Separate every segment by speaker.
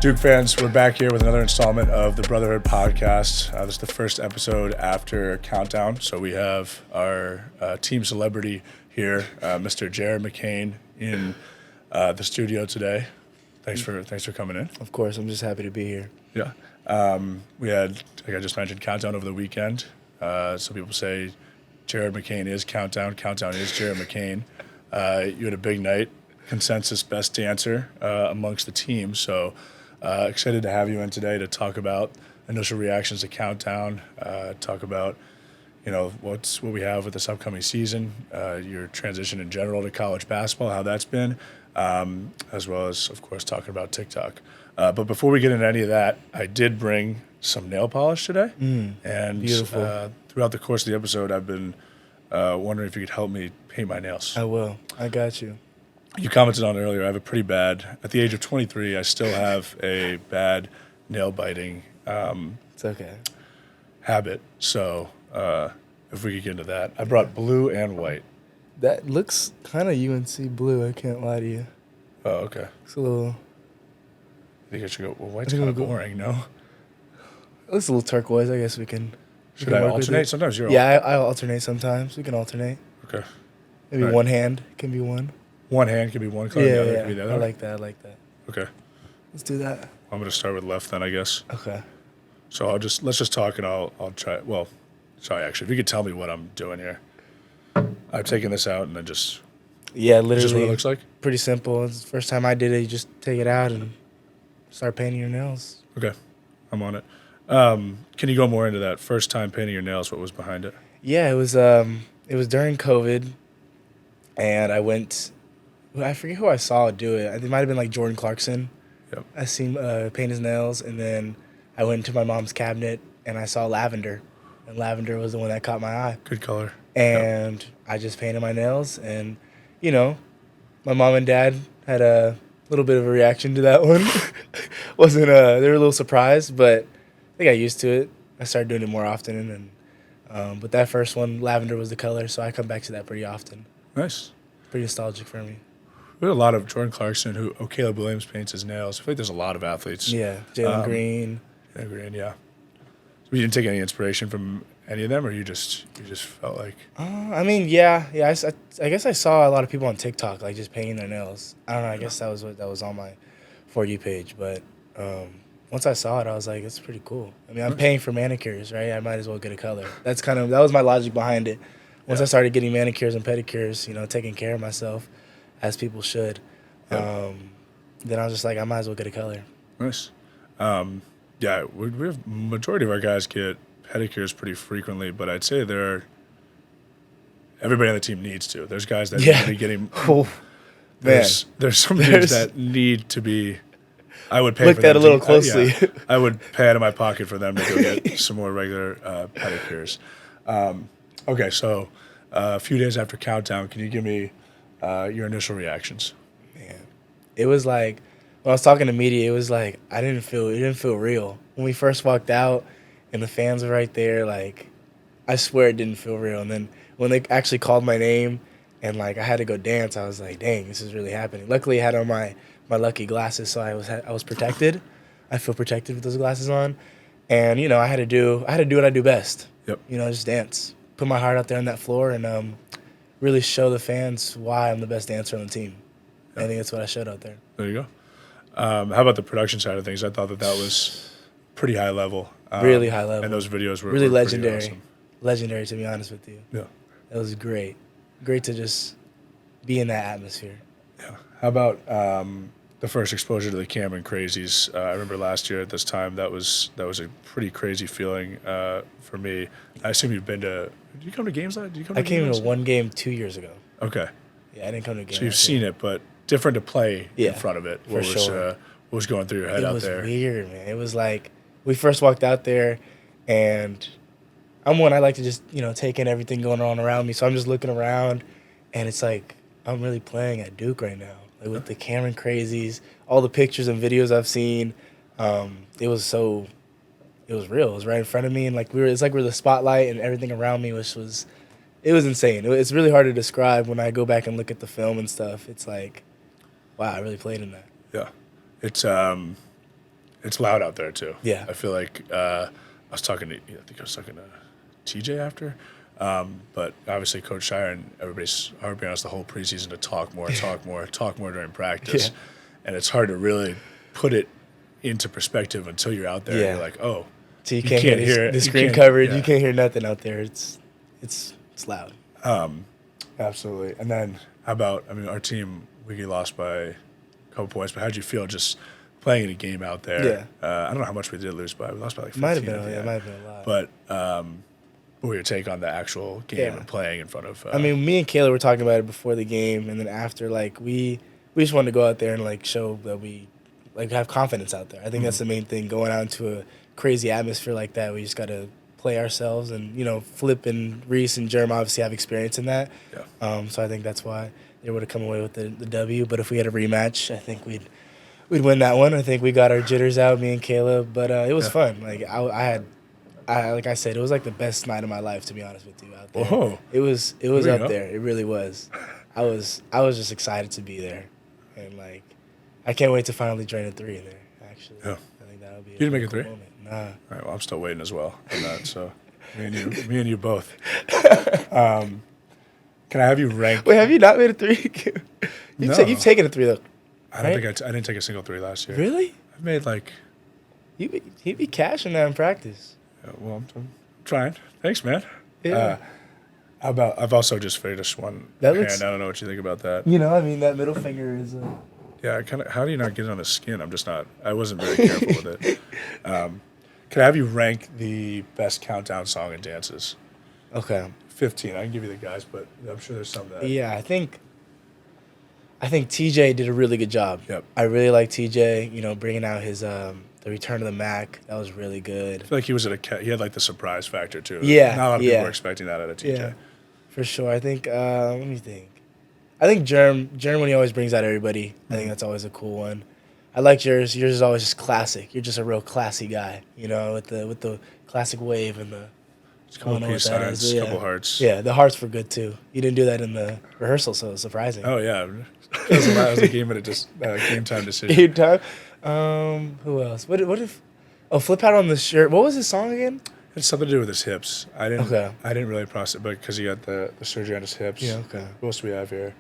Speaker 1: Duke fans, we're back here with another installment of the Brotherhood podcast. This is the first episode after Countdown. So we have our team celebrity here, Mr. Jared McCain, in the studio today. Thanks for coming in.
Speaker 2: Of course, I'm just happy to be here.
Speaker 1: Yeah. We had, like I just mentioned, Countdown over the weekend. Some people say Jared McCain is Countdown. Countdown is Jared McCain. You had a big night, consensus best dancer amongst the team. So excited to have you in today to talk about initial reactions to Countdown, talk about what we have with this upcoming season, your transition in general to college basketball, how that's been, as well as, of course, talking about TikTok. But before we get into any of that, I did bring some nail polish today. And
Speaker 2: Beautiful.
Speaker 1: Throughout the course of the episode, I've been wondering if you could help me paint my nails.
Speaker 2: I will. I got you.
Speaker 1: You commented on it earlier, I have a pretty bad, at the age of 23, I still have a bad nail biting
Speaker 2: It's okay.
Speaker 1: habit. So if we could get into that. I brought blue and white.
Speaker 2: That looks kind of UNC blue. I can't lie to you.
Speaker 1: Oh, okay.
Speaker 2: It's a little.
Speaker 1: I think I should go, well, white's kind of boring, no?
Speaker 2: It looks a little turquoise. I guess we can.
Speaker 1: Should I alternate? Sometimes you're
Speaker 2: Yeah, I alternate sometimes. We can alternate.
Speaker 1: Okay.
Speaker 2: Maybe
Speaker 1: Right.
Speaker 2: one hand can be one.
Speaker 1: One hand can be one color, the other can be the other.
Speaker 2: I like that. I like that.
Speaker 1: Okay.
Speaker 2: Let's do that.
Speaker 1: I'm going to start with left then, I guess.
Speaker 2: Okay.
Speaker 1: So let's just talk and I'll try. Well, sorry, actually, if you could tell me what I'm doing here. I'm taking this out and then just.
Speaker 2: Yeah,
Speaker 1: Is
Speaker 2: literally.
Speaker 1: this what it looks like?
Speaker 2: Pretty simple. It's the first time I did it. You just take it out and start painting your nails.
Speaker 1: Okay. I'm on it. Can you go more into that? First time painting your nails, what was behind it?
Speaker 2: Yeah, it was during COVID, and I went. I forget who I saw do it. It might have been like Jordan Clarkson.
Speaker 1: Yep.
Speaker 2: I seen paint his nails, and then I went into my mom's cabinet and I saw lavender, and lavender was the one that caught my eye.
Speaker 1: Good color.
Speaker 2: And I just painted my nails, and my mom and dad had a little bit of a reaction to that one. They were a little surprised, but I think I used to it. I started doing it more often, and but that first one, lavender was the color, so I come back to that pretty often.
Speaker 1: Nice.
Speaker 2: Pretty nostalgic for me.
Speaker 1: We had a lot of Jordan Clarkson, Caleb Williams paints his nails. I feel like there's a lot of athletes.
Speaker 2: Yeah, Jalen Green.
Speaker 1: Jalen Green, yeah. So you didn't take any inspiration from any of them, or you just felt like.
Speaker 2: I mean, yeah. I guess I saw a lot of people on TikTok like just painting their nails. I don't know. I guess that was on my For You page, but once I saw it, I was like, it's pretty cool. I mean, I'm paying for manicures, right? I might as well get a color. That was my logic behind it. Once I started getting manicures and pedicures, taking care of myself, as people should, then I was just like, I might as well get a color.
Speaker 1: Nice. Yeah, we have majority of our guys get pedicures pretty frequently, but I'd say everybody on the team needs to. There's guys that need to be getting.
Speaker 2: Oh,
Speaker 1: there's some dudes that need to be. I would pay
Speaker 2: look
Speaker 1: for
Speaker 2: that
Speaker 1: them
Speaker 2: a little
Speaker 1: to,
Speaker 2: closely.
Speaker 1: I would pay out of my pocket for them to go get some more regular pedicures. Okay, so a few days after Countdown, can you give me your initial reactions?
Speaker 2: Man, it was like when I was talking to media, it was like it didn't feel real when we first walked out, and the fans were right there. Like, I swear it didn't feel real. And then when they actually called my name, and like I had to go dance, I was like, dang, this is really happening. Luckily, I had on my lucky glasses, so I was protected. I feel protected with those glasses on, and I had to do what I do best.
Speaker 1: Yep.
Speaker 2: Just dance, put my heart out there on that floor, and really show the fans why I'm the best dancer on the team. I think that's what I showed out there.
Speaker 1: There you go. How about the production side of things? I thought that was pretty high level.
Speaker 2: Really high level.
Speaker 1: And those videos were
Speaker 2: really
Speaker 1: were pretty
Speaker 2: legendary.
Speaker 1: awesome.
Speaker 2: Legendary, to be honest with you.
Speaker 1: Yeah.
Speaker 2: It was great. Great to just be in that atmosphere.
Speaker 1: Yeah. How about the first exposure to the Cameron Crazies? I remember last year at this time, that was a pretty crazy feeling for me. I assume you've been to. Did you come to games?
Speaker 2: I came to one game 2 years ago.
Speaker 1: Okay.
Speaker 2: Yeah, I didn't come to a game.
Speaker 1: So you've seen it, but different to play in
Speaker 2: Yeah,
Speaker 1: front of it.
Speaker 2: for sure.
Speaker 1: What was going through your head
Speaker 2: It
Speaker 1: out
Speaker 2: was
Speaker 1: there?
Speaker 2: weird, man. It was like we first walked out there, and I like to just take in everything going on around me. So I'm just looking around, and it's like I'm really playing at Duke right now, like with the Cameron Crazies, all the pictures and videos I've seen. It was real. It was right in front of me, and it's like we're the spotlight, and everything around me was insane. It's really hard to describe when I go back and look at the film and stuff. It's like, wow, I really played in that.
Speaker 1: Yeah, it's it's loud out there too.
Speaker 2: Yeah.
Speaker 1: I feel like I was talking to I think I was talking to TJ after. But obviously, Coach Shire and everybody's harping on us the whole preseason to talk more during practice, and it's hard to really put it into perspective until you're out there.
Speaker 2: Yeah.
Speaker 1: And you're like, oh,
Speaker 2: So you can't hear the screen coverage. You can't hear nothing out there. It's loud.
Speaker 1: Absolutely. And then how about? I mean, our team we lost by a couple points, but how'd you feel just playing in a game out there?
Speaker 2: Yeah.
Speaker 1: I don't know how much we did lose by. We lost by like 15.
Speaker 2: Might have been. Yeah, might have been a lot.
Speaker 1: But what were your take on the actual game and playing in front of?
Speaker 2: I mean, me and Kayla were talking about it before the game, and then after, like we just wanted to go out there and like show that we like have confidence out there. I think that's the main thing. Going out into a crazy atmosphere like that, we just got to play ourselves, and Flip and Reese and Jerm obviously have experience in that.
Speaker 1: Yeah.
Speaker 2: So I think that's why they would have come away with the W. But if we had a rematch, I think we'd win that one. I think we got our jitters out, me and Kayla, but it was fun. Like like I said, it was like the best night of my life, to be honest with you, out there.
Speaker 1: Whoa.
Speaker 2: It was up there. It really was. I was just excited to be there, and like I can't wait to finally drain a 3 in there. Actually, I think that'll be.
Speaker 1: You didn't make a 3?
Speaker 2: Moment. Nah.
Speaker 1: All right. Well, I'm still waiting as well on that. So me and you both. Can I have you rank?
Speaker 2: Wait, have you not made a 3?
Speaker 1: No.
Speaker 2: You've taken a 3 though.
Speaker 1: I don't think I didn't take a single 3 last year.
Speaker 2: Really?
Speaker 1: I've made like.
Speaker 2: He'd be cashing that in practice.
Speaker 1: Well, I'm trying. Thanks, man.
Speaker 2: Yeah.
Speaker 1: How about I've also just finished one.
Speaker 2: That
Speaker 1: hand.
Speaker 2: looks.
Speaker 1: I don't know what you think about that.
Speaker 2: I mean, that middle finger is.
Speaker 1: Yeah, kind of. How do you not get it on the skin? I'm just not. I wasn't very careful with it. Can I have you rank the best countdown song and dances?
Speaker 2: Okay.
Speaker 1: 15. I can give you the guys, but I'm sure there's some that.
Speaker 2: Yeah, I think TJ did a really good job.
Speaker 1: Yep.
Speaker 2: I really like TJ. Bringing out his the Return of the Mac. That was really good.
Speaker 1: I feel like he was he had like the surprise factor too.
Speaker 2: Yeah.
Speaker 1: Not a lot of people were expecting that out of TJ.
Speaker 2: Yeah, for sure. I think. Let me think. I think Jerm when he always brings out everybody. I think that's always a cool one. I like yours. Yours is always just classic. You're just a real classy guy, with the classic wave and the.
Speaker 1: Just a couple peace signs, a couple hearts.
Speaker 2: Yeah, the hearts were good too. You didn't do that in the rehearsal, so it was surprising.
Speaker 1: Oh yeah, it was a game time decision.
Speaker 2: Game time. Who else? What if? Oh, Flip had on the shirt. What was his song again?
Speaker 1: It's something to do with his hips. I didn't.
Speaker 2: Okay.
Speaker 1: I didn't really process it, but because he got the surgery on his hips.
Speaker 2: Yeah. Okay.
Speaker 1: What else do we have here?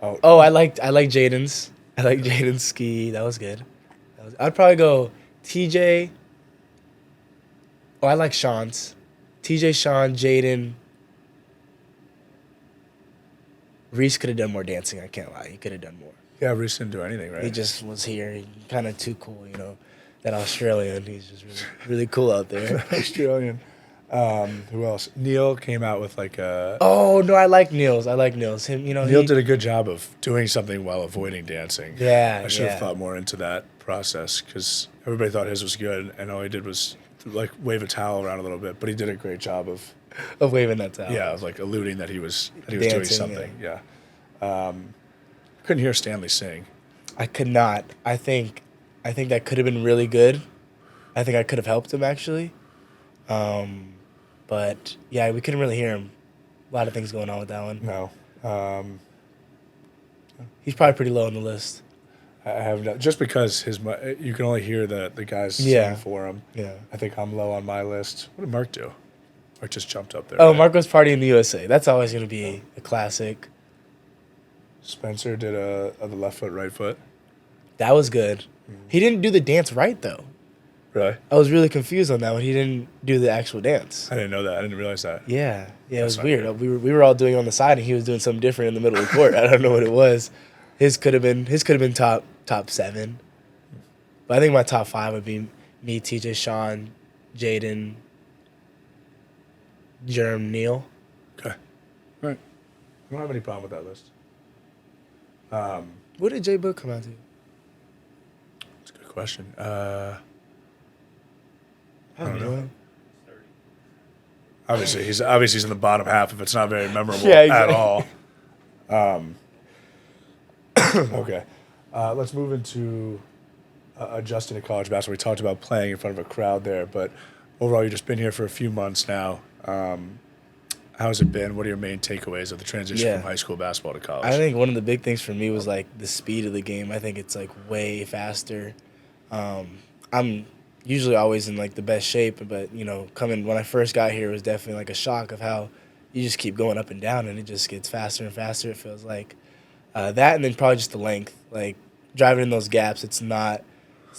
Speaker 2: Oh, I like Jaden's. I like Jaden's ski. That was good. I'd probably go TJ. Oh, I like Sean's. TJ, Sean, Jaden. Reese could have done more dancing. I can't lie. He could have done more.
Speaker 1: Yeah, Reese didn't do anything, right?
Speaker 2: He just was here. He kind of too cool, That Australian. He's just really cool out there.
Speaker 1: Australian. Who else? Neil came out with like a.
Speaker 2: Oh no, I like Neil's. Him,
Speaker 1: Neil did a good job of doing something while avoiding dancing.
Speaker 2: Yeah,
Speaker 1: I should have thought more into that process because everybody thought his was good, and all he did was like wave a towel around a little bit, but he did a great job of
Speaker 2: waving that towel.
Speaker 1: Yeah, of like alluding that he was
Speaker 2: Dancing,
Speaker 1: doing something. Yeah. Couldn't hear Stanley sing.
Speaker 2: I could not. I think that could have been really good. I think I could have helped him actually. But yeah, we couldn't really hear him. A lot of things going on with that one.
Speaker 1: No.
Speaker 2: He's probably pretty low on the list.
Speaker 1: I have not, just because you can only hear the guys sing for him.
Speaker 2: Yeah.
Speaker 1: I think I'm low on my list. What did Mark do? Mark just jumped up there.
Speaker 2: Oh, right? Mark was Party in the USA. That's always going to be a classic.
Speaker 1: Spencer did the left foot, right foot.
Speaker 2: That was good. Mm-hmm. He didn't do the dance right, though.
Speaker 1: Really?
Speaker 2: I was really confused on that one. He didn't do the actual dance.
Speaker 1: I didn't know that. I didn't realize that.
Speaker 2: Yeah. Yeah, it was weird. We were all doing it on the side, and he was doing something different in the middle of the court. I don't know what it was. His could have been top 7. But I think my top 5 would be me, TJ, Sean, Jaden, Jerm, Neil.
Speaker 1: Okay. All right. I don't have any problem with that list.
Speaker 2: What did J Book come out to?
Speaker 1: That's a good question. I don't know. Obviously, he's in the bottom half if it's not very memorable at all. Okay. Let's move into adjusting to college basketball. We talked about playing in front of a crowd there, but overall, you've just been here for a few months now. How's it been? What are your main takeaways of the transition from high school basketball to college?
Speaker 2: I think one of the big things for me was like the speed of the game. I think it's like way faster. I'm usually always in like the best shape, but coming when I first got here, it was definitely like a shock of how you just keep going up and down, and it just gets faster and faster. It feels like that, and then probably just the length. Like driving in those gaps, it's not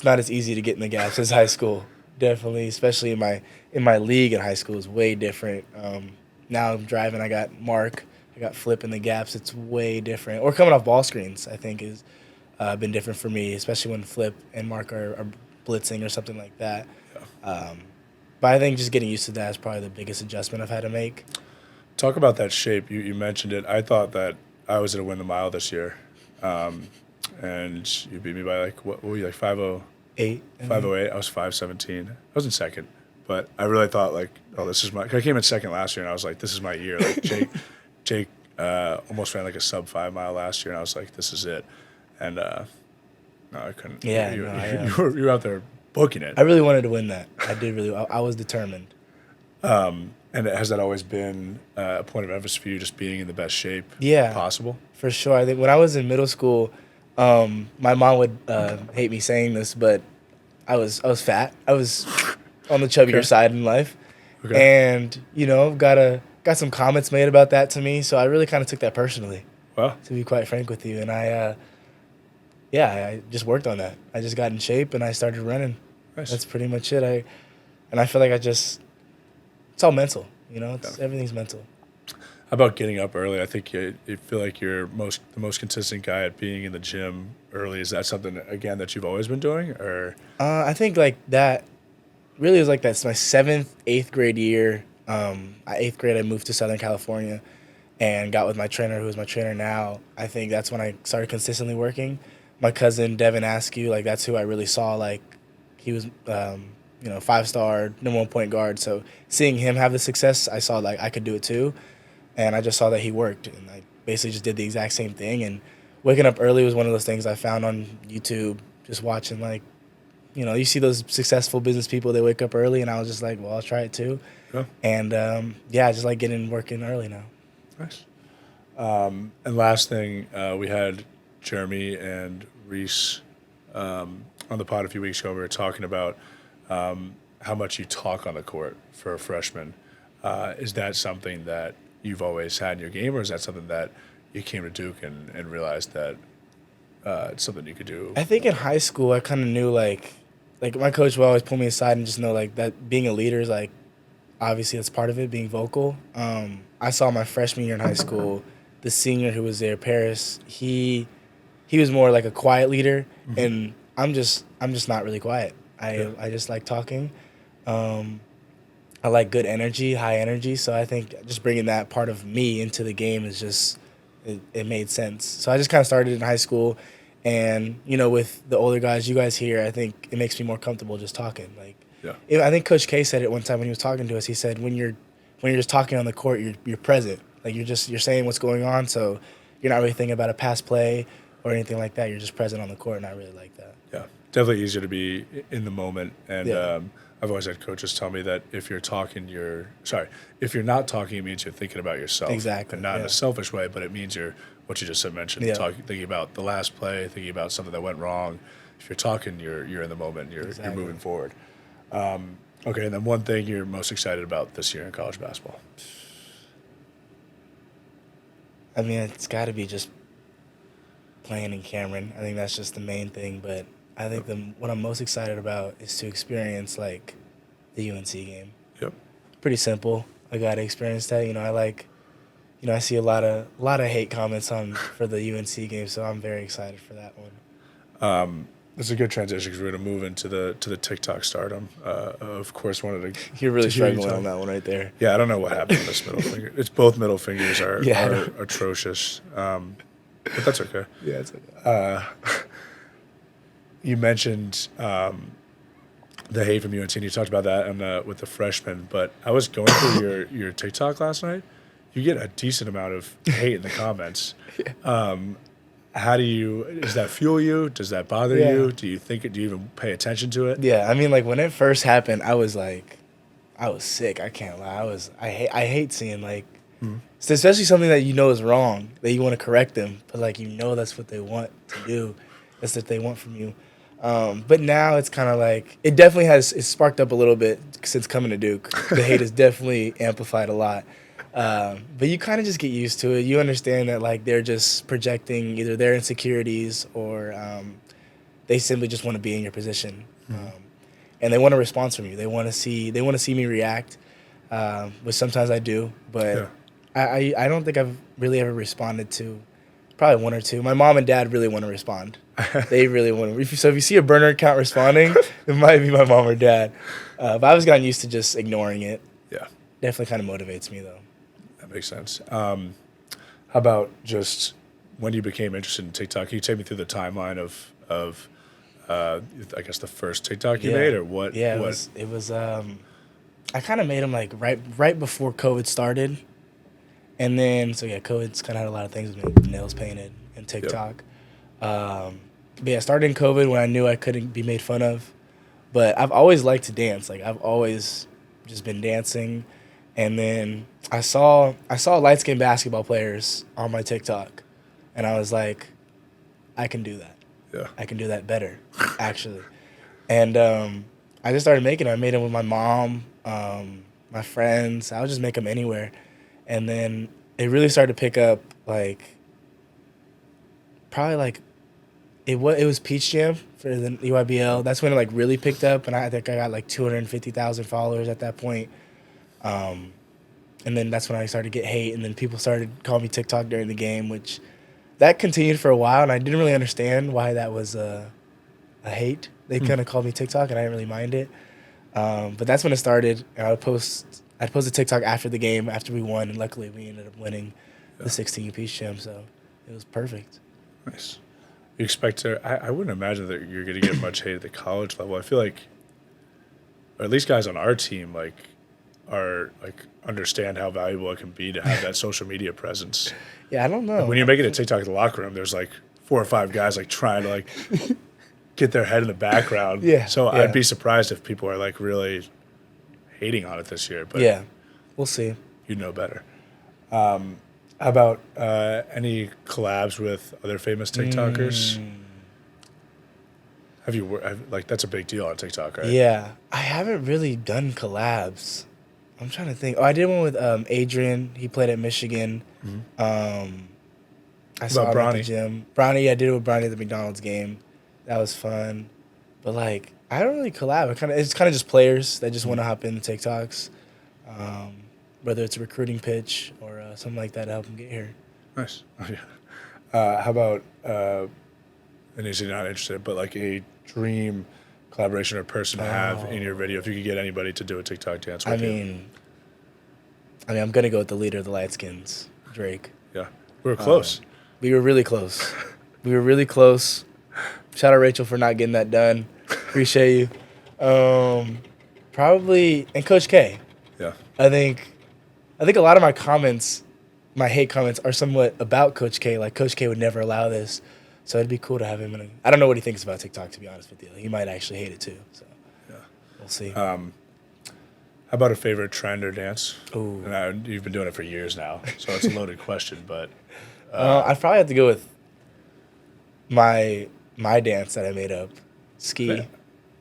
Speaker 2: as easy to get in the gaps as high school. Definitely, especially in my league in high school is way different. Now I'm driving. I got Mark. I got Flip in the gaps. It's way different. Or coming off ball screens, I think is been different for me, especially when Flip and Mark are blitzing or something like that. But I think just getting used to that is probably the biggest adjustment I've had to make.
Speaker 1: Talk about that shape. You mentioned it. I thought that I was going to win the mile this year. And you beat me by like, what were you, like 5'0"?
Speaker 2: 8.
Speaker 1: 5'08". I was 5'17". I was in second. But I really thought like, oh, this is my, 'cause I came in second last year and I was like, this is my year. Like Jake almost ran like a sub 5 mile last year and I was like, this is it. And no, I couldn't.
Speaker 2: Yeah,
Speaker 1: you were out there booking it.
Speaker 2: I really wanted to win that. I did really. I was determined.
Speaker 1: And has that always been a point of emphasis for you, just being in the best shape possible?
Speaker 2: For sure. I think when I was in middle school, my mom would hate me saying this, but I was fat. I was on the chubbier side in life, and got some comments made about that to me. So I really kind of took that personally.
Speaker 1: Well,
Speaker 2: to be quite frank with you, and I just worked on that. I just got in shape and I started running.
Speaker 1: Nice.
Speaker 2: That's pretty much it. I feel like it's all mental. Everything's mental.
Speaker 1: How about getting up early? I think you feel like you're the most consistent guy at being in the gym early. Is that something, again, that you've always been doing? Or
Speaker 2: I think like that really was like that's my 7th, 8th grade year. 8th grade, I moved to Southern California and got with my trainer, who is my trainer now. I think that's when I started consistently working. My cousin, Devin Askew, like that's who I really saw. Like he was, 5-star, number 1 point guard. So seeing him have the success, I saw like I could do it too. And I just saw that he worked, and I basically just did the exact same thing. And waking up early was one of those things I found on YouTube, just watching, like, you see those successful business people, they wake up early, and I was just like, well, I'll try it too.
Speaker 1: Yeah.
Speaker 2: And, I just like working early now.
Speaker 1: Nice. And last thing, we had Jeremy and Reese on the pod a few weeks ago. We were talking about how much you talk on the court for a freshman. Is that something that you've always had in your game, or is that something that you came to Duke and realized that it's something you could do?
Speaker 2: I think in high school I kind of knew like my coach would always pull me aside and just know like that being a leader is like obviously that's part of it, being vocal. I saw my freshman year in high school, the senior who was there, Paris, he was more like a quiet leader, and I'm just not really quiet. I just like talking. I like good energy, high energy. So I think just bringing that part of me into the game is just, it made sense. So I just kind of started in high school, and with the older guys, you guys here, I think it makes me more comfortable just talking. Like, I think Coach K said it one time when he was talking to us. He said when you're just talking on the court, you're present. Like you're saying what's going on. So you're not really thinking about a pass play or anything like that. You're just present on the court, and I really like that.
Speaker 1: Yeah, definitely easier to be in the moment. And I've always had coaches tell me that if you're not talking, it means you're thinking about yourself.
Speaker 2: Exactly.
Speaker 1: And not in a selfish way, but it means you're, what you just mentioned, thinking about the last play, thinking about something that went wrong. If you're talking, you're in the moment, you're moving forward. Okay, and then one thing you're most excited about this year in college basketball?
Speaker 2: I mean, it's got to be just playing in Cameron. I think that's just the main thing, but I think what I'm most excited about is to experience like the UNC game.
Speaker 1: Yep.
Speaker 2: Pretty simple. I got to experience that. I see a lot of hate comments for the UNC game, so I'm very excited for that one.
Speaker 1: It's a good transition because we're going to move into the TikTok stardom. Of course, wanted to.
Speaker 2: You're really struggling on that one right there.
Speaker 1: Yeah, I don't know what happened with this middle finger. It's both middle fingers are atrocious, but that's okay.
Speaker 2: Yeah, it's okay.
Speaker 1: You mentioned the hate from UNC, and you talked about that with the freshmen. But I was going through your TikTok last night. You get a decent amount of hate in the comments. Does that fuel you? Does that bother you? Do you even pay attention to it?
Speaker 2: Yeah, I mean, like when it first happened, I was sick. I can't lie. I hate seeing like, especially something that is wrong, that you want to correct them, but like that's what they want to do. That's what they want from you. But now it's kind of like it definitely has it's sparked up a little bit since coming to Duke. The hate is definitely amplified a lot. But you kind of just get used to it. You understand that like they're just projecting either their insecurities or they simply just want to be in your position, and they want a response from you. They want to see me react, which sometimes I do, but
Speaker 1: Yeah.
Speaker 2: I don't think I've really ever responded to. Probably one or two. My mom and dad really want to respond. They really want to. So if you see a burner account responding, it might be my mom or dad. But I've just gotten used to just ignoring it.
Speaker 1: Yeah.
Speaker 2: Definitely kind of motivates me though.
Speaker 1: That makes sense. How about just when you became interested in TikTok? Can you take me through the timeline of I guess the first TikTok you made, or what?
Speaker 2: Yeah,
Speaker 1: what?
Speaker 2: it was. I kind of made them like right before COVID started, and then so yeah, COVID's kind of had a lot of things with me, nails painted and TikTok. But yeah, I started in COVID when I knew I couldn't be made fun of, but I've always liked to dance. Like I've always just been dancing, and then I saw light skinned basketball players on my TikTok, and I was like, I can do that.
Speaker 1: Yeah.
Speaker 2: I can do that better, actually. And I just started making them. I made them with my mom, my friends. I would just make them anywhere. And then it really started to pick up, like, probably like, it was Peach Jam for the EYBL. That's when it, like, really picked up. And I think I got, like, 250,000 followers at that point. And then that's when I started to get hate. And then people started calling me TikTok during the game, which that continued for a while. And I didn't really understand why that was a hate. They kind of called me TikTok, and I didn't really mind it. But that's when it started. And I'd post a TikTok after the game, after we won, and luckily we ended up winning the 16 Peach Jam, so it was perfect.
Speaker 1: Nice. You expect to? I wouldn't imagine that you're going to get much hate at the college level. I feel like, or at least guys on our team, like, are like understand how valuable it can be to have that social media presence.
Speaker 2: Yeah, I don't know.
Speaker 1: Like, when you're making a TikTok in the locker room, there's like 4 or 5 guys like trying to like get their head in the background.
Speaker 2: Yeah,
Speaker 1: So
Speaker 2: yeah.
Speaker 1: I'd be surprised if people are like really hating on it this year. But
Speaker 2: Yeah, we'll see.
Speaker 1: you know better. How about any collabs with other famous TikTokers? Have you like that's a big deal on TikTok, right?
Speaker 2: Yeah, I haven't really done collabs. I'm trying to think. Oh, I did one with Adrian. He played at Michigan. I saw him at the
Speaker 1: Bronny?
Speaker 2: gym. Bronny, I did it with Bronny at the McDonald's game. That was fun. But like, I don't really collab. It's kind of just players that just want to hop in the TikToks, whether it's a recruiting pitch or something like that to help them get here.
Speaker 1: Nice. Oh, yeah. How about, and you're not interested, but like a dream collaboration or person to have in your video, if you could get anybody to do a TikTok dance with
Speaker 2: I
Speaker 1: you?
Speaker 2: mean, I'm gonna go with the leader of the Lightskins, Drake.
Speaker 1: Yeah. We were close.
Speaker 2: We were really close. We were really close. Shout out Rachel for not getting that done. Appreciate you. Probably and Coach K.
Speaker 1: Yeah.
Speaker 2: I think a lot of my comments, my hate comments, are somewhat about Coach K. Like Coach K would never allow this, so it'd be cool to have him in. I don't know what he thinks about TikTok, to be honest with you. He might actually hate it too. So
Speaker 1: Yeah.
Speaker 2: we'll see.
Speaker 1: How about a favorite trend or dance?
Speaker 2: Ooh.
Speaker 1: And you've been doing it for years now, so it's a loaded question, but
Speaker 2: I'd probably have to go with my dance that I made up,
Speaker 1: Yeah.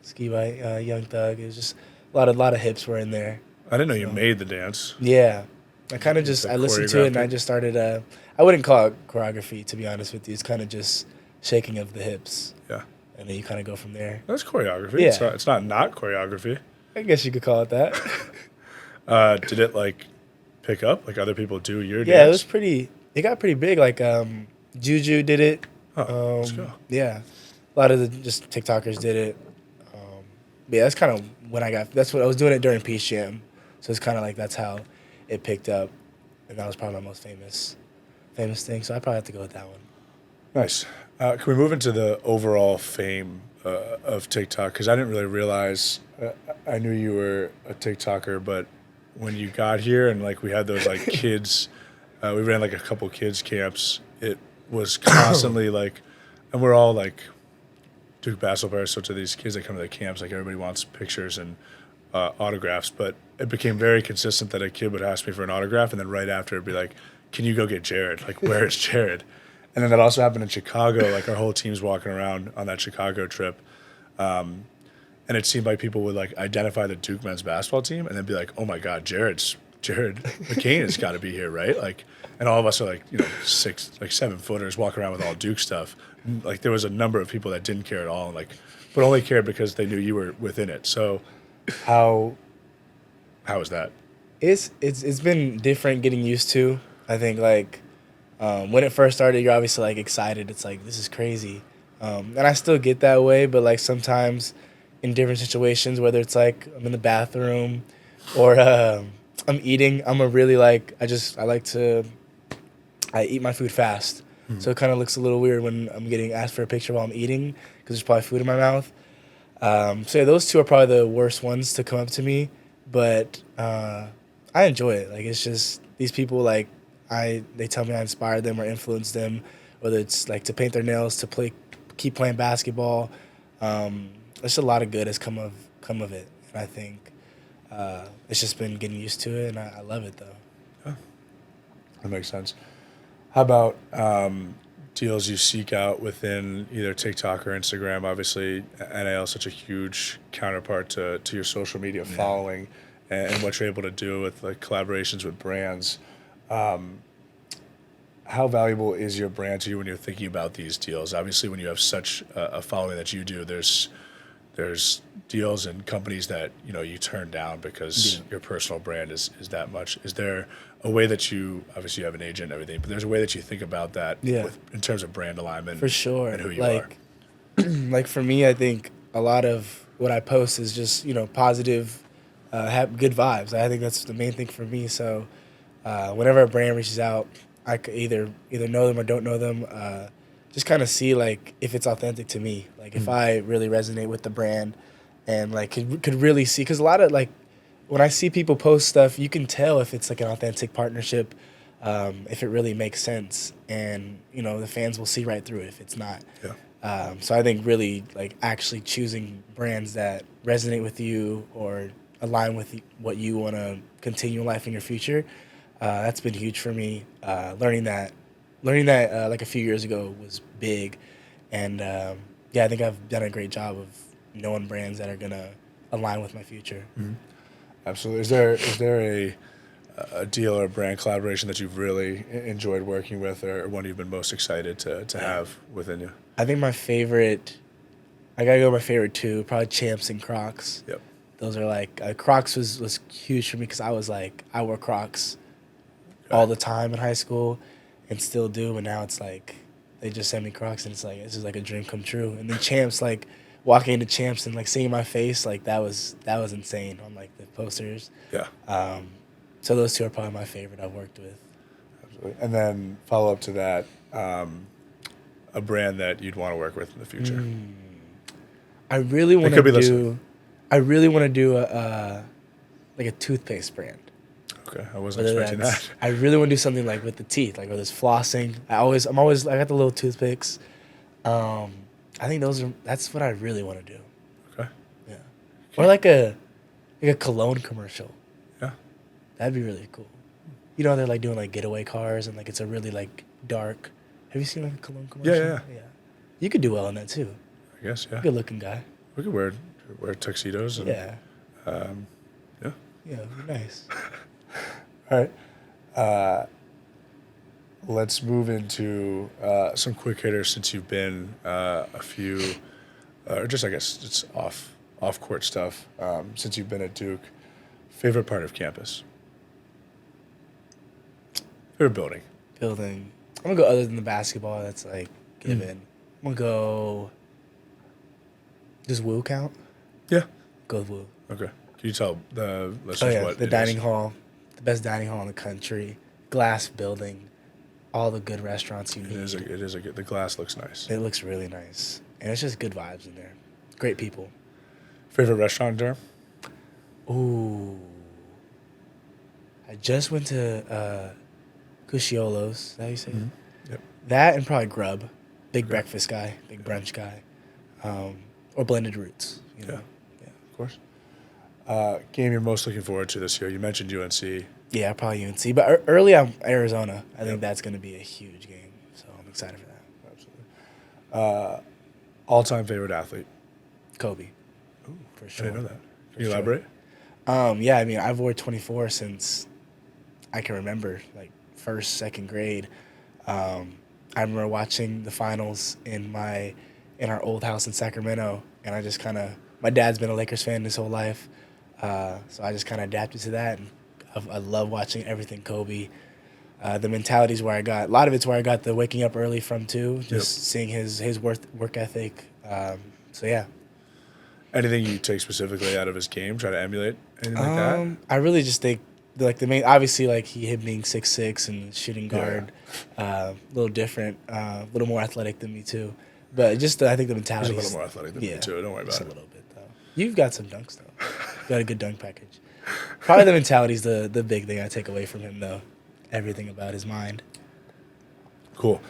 Speaker 2: Ski by Young Thug. It was just a lot of hips were in there.
Speaker 1: I didn't know you made the dance.
Speaker 2: Yeah, I kind of just
Speaker 1: The
Speaker 2: I listened to it and I
Speaker 1: choreography?
Speaker 2: just started. I wouldn't call it choreography, to be honest with you. It's kind of just shaking of the hips,
Speaker 1: Yeah.
Speaker 2: and then you kind of go from there.
Speaker 1: That's choreography.
Speaker 2: Yeah.
Speaker 1: It's not choreography.
Speaker 2: I guess you could call it that.
Speaker 1: Did it like pick up? Like other people do your
Speaker 2: Yeah, it
Speaker 1: dance?
Speaker 2: was pretty. It got pretty big. Like Juju did it.
Speaker 1: Oh, let's go.
Speaker 2: Yeah, a lot of the just TikTokers did it. But yeah, that's kind of when that's what I was doing it during Peace Jam. So it's kind of like that's how it picked up, and that was probably my most famous thing. So I probably have to go with that one.
Speaker 1: Nice. Can we move into the overall fame of TikTok? Because I didn't really realize. I knew you were a TikToker, but when you got here and like we had those like kids, we ran like a couple kids camps. It was constantly like, and we're all like Duke basketball players. So to these kids that come to the camps, like everybody wants pictures and autographs. But it became very consistent that a kid would ask me for an autograph, and then right after it'd be like, "Can you go get Jared? Like, where is Jared?" And then that also happened in Chicago. Like our whole team's walking around on that Chicago trip. And it seemed like people would like identify the Duke men's basketball team and then be like, "Oh my God, Jared McCain has got to be here, right?" Like, and all of us are like, 7-footers walking around with all Duke stuff. Like, there was a number of people that didn't care at all, and like, but only cared because they knew you were within it. So, how was that?
Speaker 2: It's been different getting used to. I think like when it first started, you're obviously like excited. It's like this is crazy, and I still get that way. But like sometimes in different situations, whether it's like I'm in the bathroom or I'm eating, I'm a really like I eat my food fast. So it kind of looks a little weird when I'm getting asked for a picture while I'm eating because there's probably food in my mouth. So yeah, those two are probably the worst ones to come up to me, but I enjoy it. Like it's just these people like they tell me I inspired them or influenced them, whether it's like to paint their nails, to keep playing basketball. There's a lot of good has come of it, and I think it's just been getting used to it, and I love it though.
Speaker 1: Yeah, that makes sense. How about deals you seek out within either TikTok or Instagram? Obviously, NIL is such a huge counterpart to your social media following and what you're able to do with like collaborations with brands. How valuable is your brand to you when you're thinking about these deals? Obviously, when you have such a following that you do, there's deals and companies that you turn down because your personal brand is that much. Is there a way that you obviously you have an agent and everything, but there's a way that you think about that in terms of brand alignment
Speaker 2: for sure
Speaker 1: and who you are?
Speaker 2: Like for me, I think a lot of what I post is just positive, have good vibes. I think that's the main thing for me. So whenever a brand reaches out, I could either know them or don't know them. Just kind of see like if it's authentic to me, like if I really resonate with the brand, and like could really see, because a lot of like when I see people post stuff, you can tell if it's like an authentic partnership, if it really makes sense, and the fans will see right through it if it's not.
Speaker 1: Yeah.
Speaker 2: So I think really like actually choosing brands that resonate with you or align with what you want to continue in life in your future, that's been huge for me. Learning that like a few years ago was big, and I think I've done a great job of knowing brands that are gonna align with my future.
Speaker 1: Mm-hmm. Absolutely. Is there a deal or a brand collaboration that you've really enjoyed working with, or one you've been most excited to have within you?
Speaker 2: I think my favorite, I gotta go with my favorite two, probably Champs and Crocs.
Speaker 1: Yep.
Speaker 2: Those are like Crocs was huge for me because I wore Crocs all the time in high school, and still do. But now it's like they just send me Crocs, and it's like this is like a dream come true. And then Champs, like walking into Champs and like seeing my face, like that was insane on like the posters.
Speaker 1: Yeah.
Speaker 2: So those two are probably my favorite I've worked with.
Speaker 1: Absolutely. And then follow up to that, a brand that you'd want to work with in the future.
Speaker 2: I really want
Speaker 1: could be
Speaker 2: to do.
Speaker 1: listening.
Speaker 2: I really want to do like a toothpaste brand.
Speaker 1: Okay, I wasn't expecting that.
Speaker 2: I really want to do something like with the teeth, like with this flossing. I got the little toothpicks. I think that's what I really want to do.
Speaker 1: Okay.
Speaker 2: Yeah. Or like a cologne commercial.
Speaker 1: Yeah.
Speaker 2: That'd be really cool. They're like doing like getaway cars and like it's a really like dark. Have you seen like a cologne commercial?
Speaker 1: Yeah.
Speaker 2: You could do well in that too.
Speaker 1: I guess, yeah.
Speaker 2: Good looking guy.
Speaker 1: We could wear tuxedos and
Speaker 2: Yeah.
Speaker 1: yeah.
Speaker 2: Yeah, it'd be nice.
Speaker 1: All right. Let's move into some quick hitters since you've been a few, or just I guess it's off court stuff since you've been at Duke. Favorite part of campus? Favorite building?
Speaker 2: Building. I'm gonna go other than the basketball. That's like given. I'm gonna go. Does Woo count?
Speaker 1: Yeah.
Speaker 2: Go with Woo.
Speaker 1: Okay. Can you tell the listeners what
Speaker 2: the
Speaker 1: it
Speaker 2: dining
Speaker 1: is?
Speaker 2: hall, the best dining hall in the country, glass building, all the good restaurants you need.
Speaker 1: It is a good. The glass looks nice.
Speaker 2: It looks really nice, and it's just good vibes in there. Great people.
Speaker 1: Favorite restaurant there?
Speaker 2: Ooh. I just went to Cusciolo's. Is that how you say it?
Speaker 1: Yep.
Speaker 2: That and probably Grub. Big breakfast guy, big brunch guy. Or Blended Roots.
Speaker 1: Yeah, of course. Game you're most looking forward to this year? You mentioned UNC.
Speaker 2: Yeah, probably UNC. But early on Arizona. I think that's going to be a huge game. So I'm excited for that.
Speaker 1: Absolutely. All-time favorite athlete?
Speaker 2: Kobe. For
Speaker 1: I
Speaker 2: sure.
Speaker 1: didn't know that. Can you
Speaker 2: sure.
Speaker 1: elaborate?
Speaker 2: Yeah, I mean, I've wore 24 since I can remember, like first, second grade. I remember watching the finals in our old house in Sacramento, and I just kind of my dad's been a Lakers fan his whole life, so I just kind of adapted to that. And I love watching everything Kobe. The mentality's where I got a lot of it's where I got the waking up early from too. Just seeing his work ethic. So yeah.
Speaker 1: Anything you take specifically out of his game, try to emulate anything like that?
Speaker 2: I really just think like the main, obviously like him being 6'6" and shooting
Speaker 1: Yeah.
Speaker 2: guard, a little different, a little more athletic than me too. But just I think the
Speaker 1: He's
Speaker 2: mentality.
Speaker 1: a little more athletic than me too. Don't worry
Speaker 2: Just
Speaker 1: about
Speaker 2: a
Speaker 1: it.
Speaker 2: little bit though. You've got some dunks though. You got a good dunk package. Probably the mentality's the big thing I take away from him though. Everything about his mind.
Speaker 1: Cool.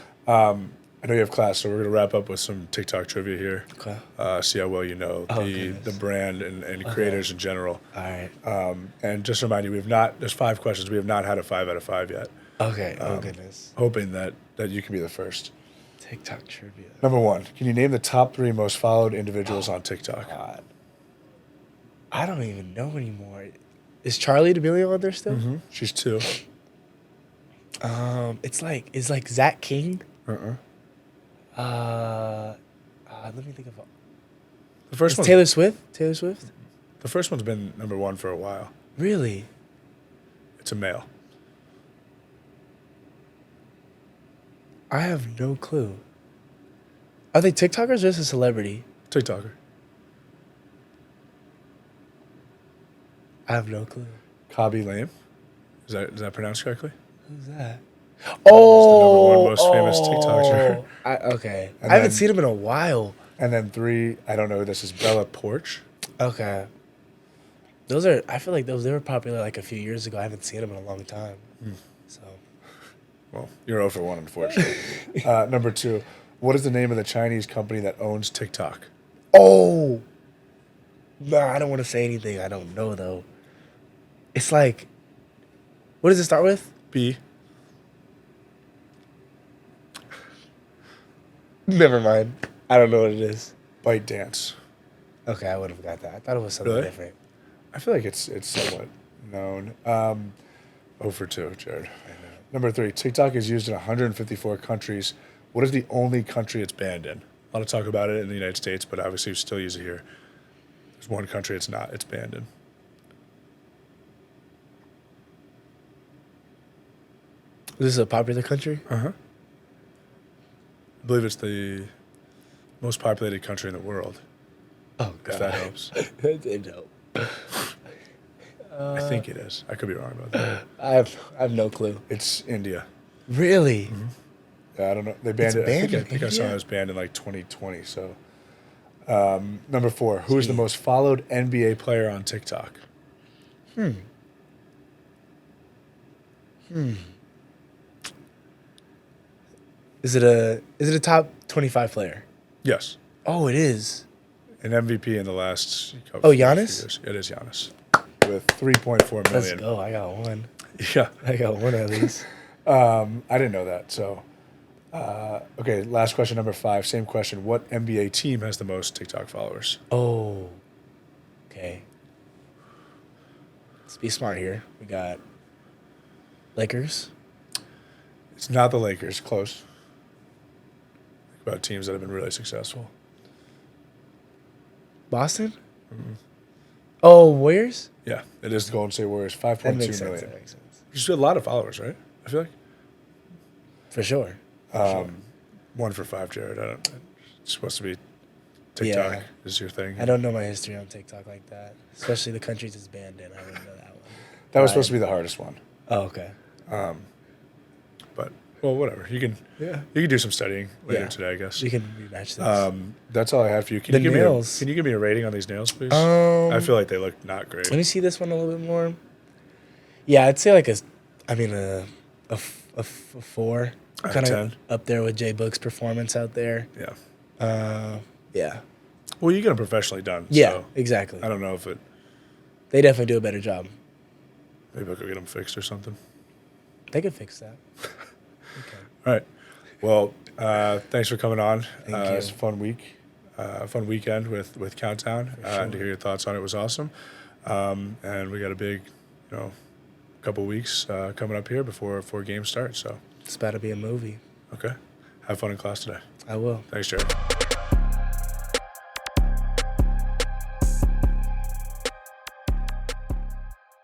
Speaker 1: I know you have class, so we're gonna wrap up with some TikTok trivia here.
Speaker 2: Okay.
Speaker 1: See how well you know the
Speaker 2: goodness.
Speaker 1: brand and creators in general.
Speaker 2: All right.
Speaker 1: And just to remind you, there's 5 questions. We have not had a 5 out of 5 yet.
Speaker 2: Okay. Oh goodness.
Speaker 1: Hoping that you can be the first.
Speaker 2: TikTok trivia.
Speaker 1: Number 1, can you name the top 3 most followed individuals on TikTok?
Speaker 2: God. I don't even know anymore. Is Charlie D'Amelio on there still?
Speaker 1: Mm-hmm. She's 2.
Speaker 2: It's like Zach King.
Speaker 1: Uh-uh.
Speaker 2: Let me think of.
Speaker 1: The first
Speaker 2: Is
Speaker 1: one.
Speaker 2: Taylor Swift. Taylor Swift.
Speaker 1: The first one's been number 1 for a while.
Speaker 2: Really?
Speaker 1: It's a male.
Speaker 2: I have no clue. Are they TikTokers or just a celebrity?
Speaker 1: TikToker.
Speaker 2: I have no clue.
Speaker 1: Kabi Lame. Is that pronounced correctly?
Speaker 2: Who's that?
Speaker 1: He's
Speaker 2: Oh,
Speaker 1: the number 1 most famous TikToker.
Speaker 2: Okay.
Speaker 1: And
Speaker 2: I haven't
Speaker 1: then-
Speaker 2: seen him in a while.
Speaker 1: And then 3, I don't know who this is, Bella Porch.
Speaker 2: Okay. I feel like they were popular like a few years ago. I haven't seen them in a long time. So.
Speaker 1: Well, you're 0 for 1, unfortunately. Number 2, what is the name of the Chinese company that owns TikTok?
Speaker 2: Oh. Nah, I don't want to say anything. I don't know though. It's like, what does it start with?
Speaker 1: B.
Speaker 2: Never mind. I don't know what it is.
Speaker 1: ByteDance.
Speaker 2: Okay, I would have got that. I thought it was something
Speaker 1: Really?
Speaker 2: different.
Speaker 1: I feel like it's somewhat known. 0 for 2, Jared. Number 3, TikTok is used in 154 countries. What is the only country it's banned in? A lot of talk about it in the United States, but obviously we still use it here. There's one country it's banned in.
Speaker 2: Is this a popular country?
Speaker 1: Uh-huh. I believe it's the most populated country in the world,
Speaker 2: Oh,
Speaker 1: if that helps.
Speaker 2: That did help.
Speaker 1: I think it is. I could be wrong about that.
Speaker 2: I have no clue.
Speaker 1: It's India.
Speaker 2: Really?
Speaker 1: Yeah, I don't know. They banned
Speaker 2: It's
Speaker 1: it.
Speaker 2: banned
Speaker 1: I
Speaker 2: in
Speaker 1: think I saw
Speaker 2: India?
Speaker 1: it was banned in like 2020. So, number 4, who is the most followed NBA player on TikTok?
Speaker 2: Is it a top 25 player?
Speaker 1: Yes,
Speaker 2: Oh, it is.
Speaker 1: an MVP in the last.
Speaker 2: Oh,
Speaker 1: few
Speaker 2: Giannis?
Speaker 1: years. It is Giannis with 3.4
Speaker 2: Let's
Speaker 1: million.
Speaker 2: go. I got one.
Speaker 1: Yeah,
Speaker 2: I got one at least.
Speaker 1: I didn't know that. So, okay, last question, number 5. Same question. What NBA team has the most TikTok followers?
Speaker 2: Oh. Okay. Let's be smart here. We got Lakers.
Speaker 1: It's not the Lakers. Close. Think about teams that have been really successful.
Speaker 2: Boston? Oh, Warriors?
Speaker 1: Yeah, it is the Golden State Warriors.
Speaker 2: That
Speaker 1: 5.2
Speaker 2: makes sense.
Speaker 1: million.
Speaker 2: That makes sense.
Speaker 1: Just a lot of followers, right? I feel like.
Speaker 2: For sure. For sure.
Speaker 1: 1 for 5, Jared. It's supposed to be TikTok
Speaker 2: Yeah.
Speaker 1: is your thing.
Speaker 2: I don't know my history on TikTok like that, especially the countries it's banned in. I wouldn't know that one.
Speaker 1: That was supposed to be the hardest one.
Speaker 2: Oh, okay.
Speaker 1: But, well, whatever. You can do some studying later today, I guess.
Speaker 2: We can rematch this.
Speaker 1: That's all I have for you. Can
Speaker 2: The
Speaker 1: you give
Speaker 2: nails.
Speaker 1: Can you give me a rating on these nails, please? I feel like they look not great.
Speaker 2: Let me see this one a little bit more. Yeah, I'd say like a 4.
Speaker 1: Out of
Speaker 2: Kind
Speaker 1: 10?
Speaker 2: of up there with J Book's performance out there.
Speaker 1: Yeah.
Speaker 2: Yeah.
Speaker 1: Well, you get them professionally done.
Speaker 2: Yeah,
Speaker 1: So
Speaker 2: exactly.
Speaker 1: I don't know if
Speaker 2: They definitely do a better job.
Speaker 1: maybe I'll go get them fixed or something.
Speaker 2: They could fix that.
Speaker 1: All right. Well, thanks for coming on.
Speaker 2: Thank you.
Speaker 1: It's a fun week. fun weekend with Countdown, and to hear your thoughts on it was awesome. And we got a big, couple weeks coming up here before games start. So
Speaker 2: It's about to be a movie.
Speaker 1: okay, have fun in class today.
Speaker 2: I will.
Speaker 1: Thanks, Jared.